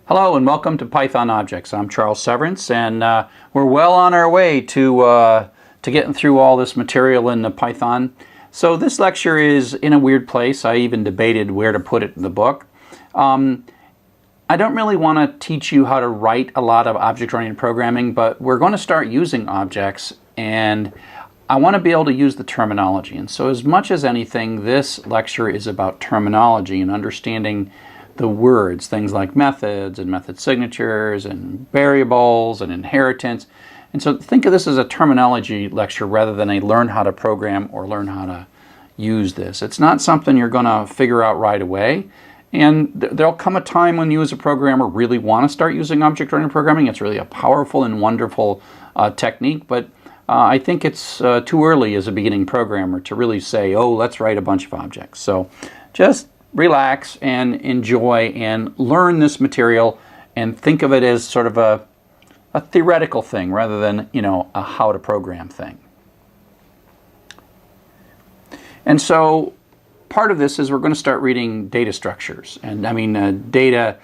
Hello and welcome to Python Objects. I'm Charles Severance, and we're well on our way to getting through all this material in the Python. So this lecture is in a weird place. I even debated where to put it in the book. I don't really want to teach you how to write a lot of object-oriented programming, but we're going to start using objects, and I want to be able to use the terminology. And so as much as anything, this lecture is about terminology and understanding the words, things like methods and method signatures and variables and inheritance. And so think of this as a terminology lecture rather than a learn how to program or learn how to use this. It's not something you're going to figure out right away. And there'll come a time when you as a programmer really want to start using object-oriented programming. It's really a powerful and wonderful technique, but I think it's too early as a beginning programmer to really say, oh, let's write a bunch of objects. So just relax and enjoy and learn this material and think of it as sort of a theoretical thing rather than, a how to program thing. And so part of this is we're going to start reading data structures, and data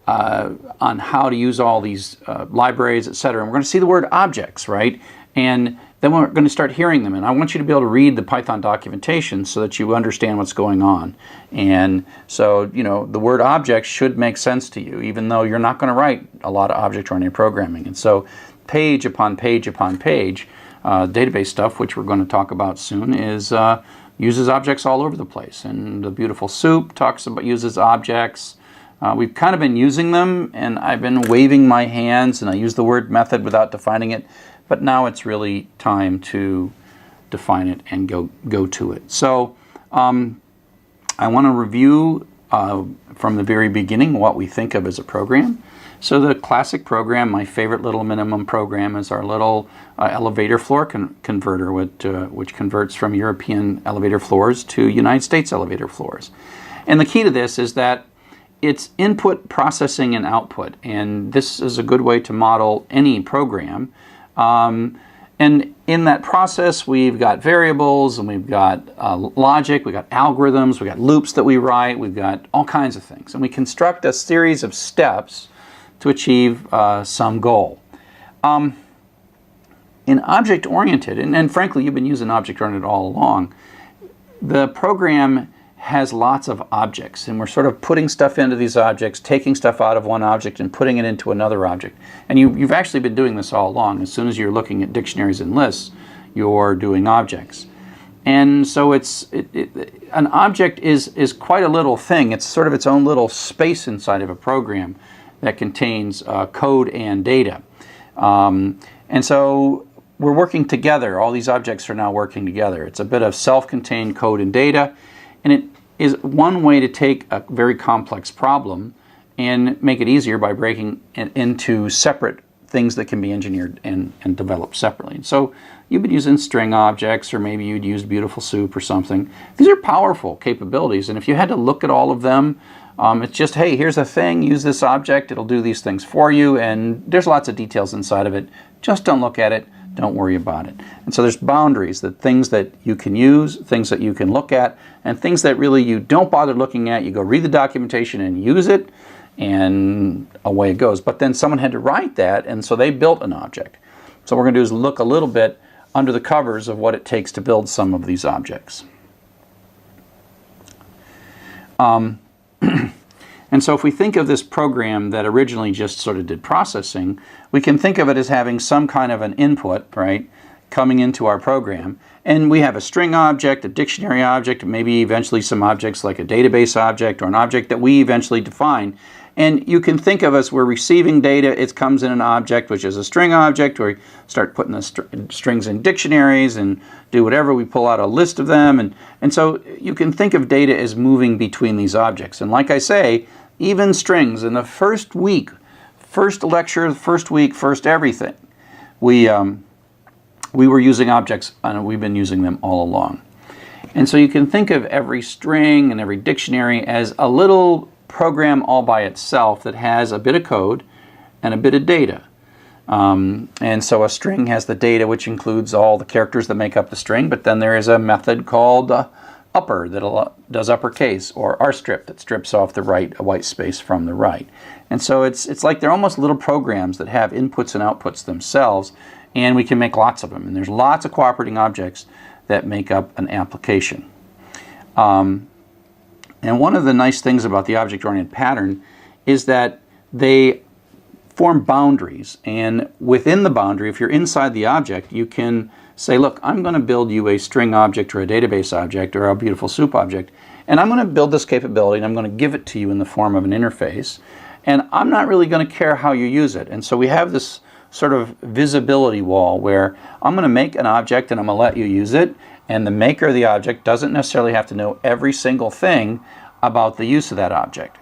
on how to use all these libraries, etc. And we're going to see the word objects, right? And then we're going to start hearing them. And I want you to be able to read the Python documentation so that you understand what's going on. And so, the word objects should make sense to you, even though you're not going to write a lot of object-oriented programming. And so page upon page upon page, database stuff, which we're going to talk about soon, is uses objects all over the place. And the beautiful soup uses objects. We've kind of been using them, and I've been waving my hands, and I use the word method without defining it. But now it's really time to define it and go to it. So I want to review from the very beginning what we think of as a program. So the classic program, my favorite little minimum program, is our little elevator floor converter, which converts from European elevator floors to United States elevator floors. And the key to this is that it's input, processing, and output. And this is a good way to model any program. And in that process, we've got variables, and we've got logic, we've got algorithms, we've got loops that we write, we've got all kinds of things. And we construct a series of steps to achieve some goal. In object-oriented, and frankly, you've been using object-oriented all along, the program has lots of objects, and we're sort of putting stuff into these objects, taking stuff out of one object and putting it into another object. And you've actually been doing this all along. As soon as you're looking at dictionaries and lists, you're doing objects. And so an object is quite a little thing. It's sort of its own little space inside of a program that contains code and data. And so we're working together. All these objects are now working together. It's a bit of self-contained code and data. And it is one way to take a very complex problem and make it easier by breaking it into separate things that can be engineered and developed separately. And so you've been using string objects, or maybe you'd use beautiful soup or something. These are powerful capabilities, and if you had to look at all of them, it's just, hey, here's a thing, use this object, it'll do these things for you, and there's lots of details inside of it. Just don't look at it. Don't worry about it. And so there's boundaries, that things that you can use, things that you can look at, and things that really you don't bother looking at. You go read the documentation and use it, and away it goes. But then someone had to write that, and so they built an object. So what we're going to do is look a little bit under the covers of what it takes to build some of these objects. And so if we think of this program that originally just sort of did processing, we can think of it as having some kind of an input, right, coming into our program. And we have a string object, a dictionary object, maybe eventually some objects like a database object or an object that we eventually define. And you can think of as we're receiving data, it comes in an object, which is a string object, where we start putting the strings in dictionaries and do whatever. We pull out a list of them. And so you can think of data as moving between these objects. And like I say, even strings, in the first week, first lecture, first week, first everything, we were using objects, and we've been using them all along. And so you can think of every string and every dictionary as a little program all by itself that has a bit of code and a bit of data. And so a string has the data, which includes all the characters that make up the string, but then there is a method called upper that does uppercase, or rstrip that strips off the right, a white space from the right. And so it's like they're almost little programs that have inputs and outputs themselves, and we can make lots of them. And there's lots of cooperating objects that make up an application. And one of the nice things about the object-oriented pattern is that they form boundaries, and within the boundary, if you're inside the object, you can say, look, I'm going to build you a string object or a database object or a beautiful soup object, and I'm going to build this capability and I'm going to give it to you in the form of an interface, and I'm not really going to care how you use it. And so we have this sort of visibility wall where I'm going to make an object and I'm going to let you use it, and the maker of the object doesn't necessarily have to know every single thing about the use of that object.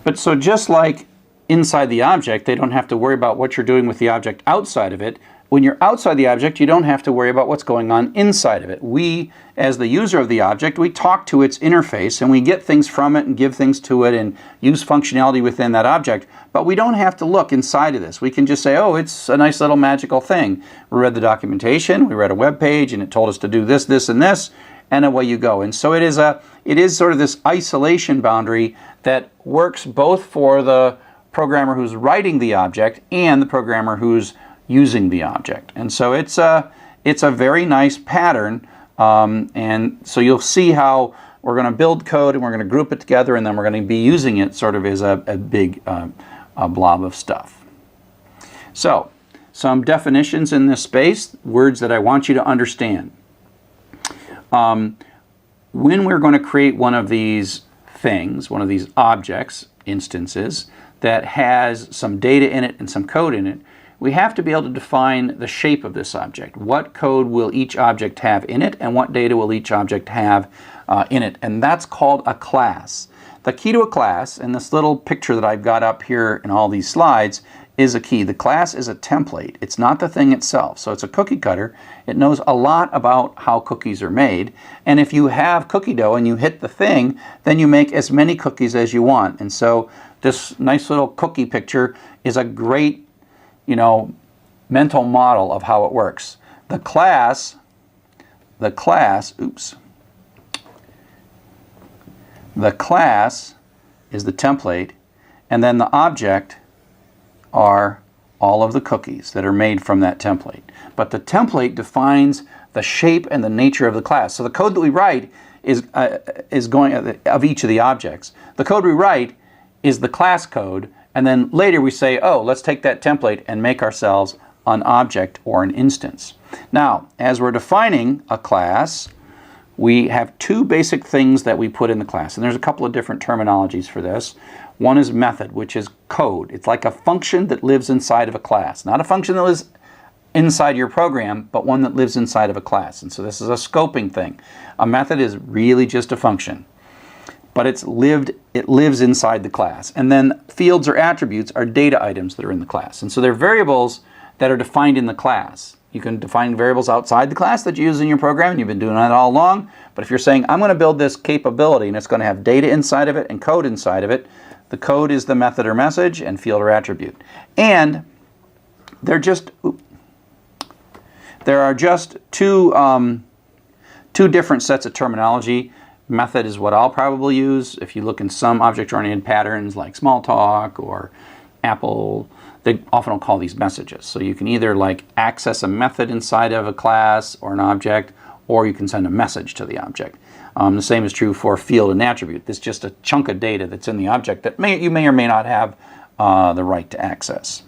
But so just like inside the object, they don't have to worry about what you're doing with the object outside of it. When you're outside the object, you don't have to worry about what's going on inside of it. We, as the user of the object, we talk to its interface and we get things from it and give things to it and use functionality within that object, but we don't have to look inside of this. We can just say, oh, it's a nice little magical thing. We read the documentation, we read a web page, and it told us to do this, this, and this, and away you go. And so it is sort of this isolation boundary that works both for the programmer who's writing the object and the programmer who's using the object. And so it's a very nice pattern, and so you'll see how we're going to build code and we're going to group it together, and then we're going to be using it sort of as a big a blob of stuff. So some definitions in this space, words that I want you to understand. When we're going to create one of these things, one of these objects, instances, that has some data in it and some code in it, we have to be able to define the shape of this object. What code will each object have in it, and what data will each object have in it? And that's called a class. The key to a class, and this little picture that I've got up here in all these slides, is a key. The class is a template. It's not the thing itself. So it's a cookie cutter. It knows a lot about how cookies are made. And if you have cookie dough and you hit the thing, then you make as many cookies as you want. And so this nice little cookie picture is a great, mental model of how it works. The class is the template, and then the object are all of the cookies that are made from that template. But the template defines the shape and the nature of the class. So the code that we write is going of each of the objects. The code we write is the class code, and then later we say, oh, let's take that template and make ourselves an object or an instance. Now, as we're defining a class, we have two basic things that we put in the class, and there's a couple of different terminologies for this. One is method, which is code. It's like a function that lives inside of a class. Not a function that lives inside your program, but one that lives inside of a class. And so this is a scoping thing. A method is really just a function, but it lives inside the class. And then fields or attributes are data items that are in the class. And so they're variables that are defined in the class. You can define variables outside the class that you use in your program, and you've been doing that all along. But if you're saying, I'm going to build this capability, and it's going to have data inside of it and code inside of it, the code is the method or message, and field or attribute. And there are just two different sets of terminology. Method is what I'll probably use. If you look in some object-oriented patterns like Smalltalk or Apple, they often will call these messages. So you can either access a method inside of a class or an object, or you can send a message to the object. The same is true for field and attribute. It's just a chunk of data that's in the object that you may or may not have the right to access.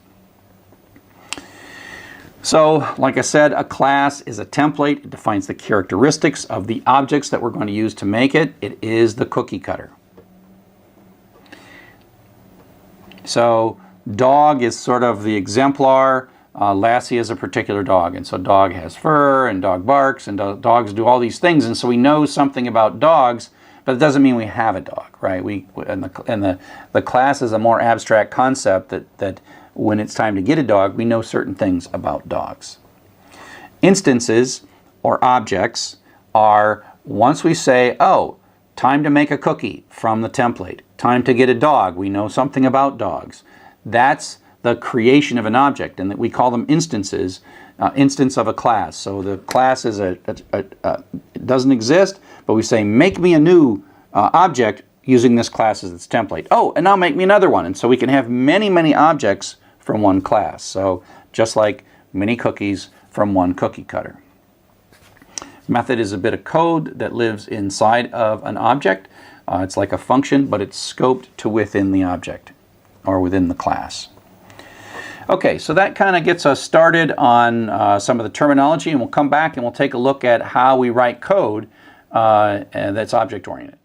So, like I said, a class is a template. It defines the characteristics of the objects that we're going to use to make it. It is the cookie cutter. So, dog is sort of the exemplar. Lassie is a particular dog, and so dog has fur, and dog barks, and dogs do all these things, and so we know something about dogs, but it doesn't mean we have a dog, right? The class is a more abstract concept that when it's time to get a dog, we know certain things about dogs. Instances, or objects, are once we say, oh, time to make a cookie from the template, time to get a dog, we know something about dogs. That's the creation of an object, and that we call them instances, instance of a class. So the class is it doesn't exist, but we say make me a new object using this class as its template. Oh, and now make me another one. And so we can have many, many objects from one class. So just like many cookies from one cookie cutter. Method is a bit of code that lives inside of an object. It's like a function, but it's scoped to within the object or within the class. Okay, so that kind of gets us started on some of the terminology, and we'll come back and we'll take a look at how we write code that's object-oriented.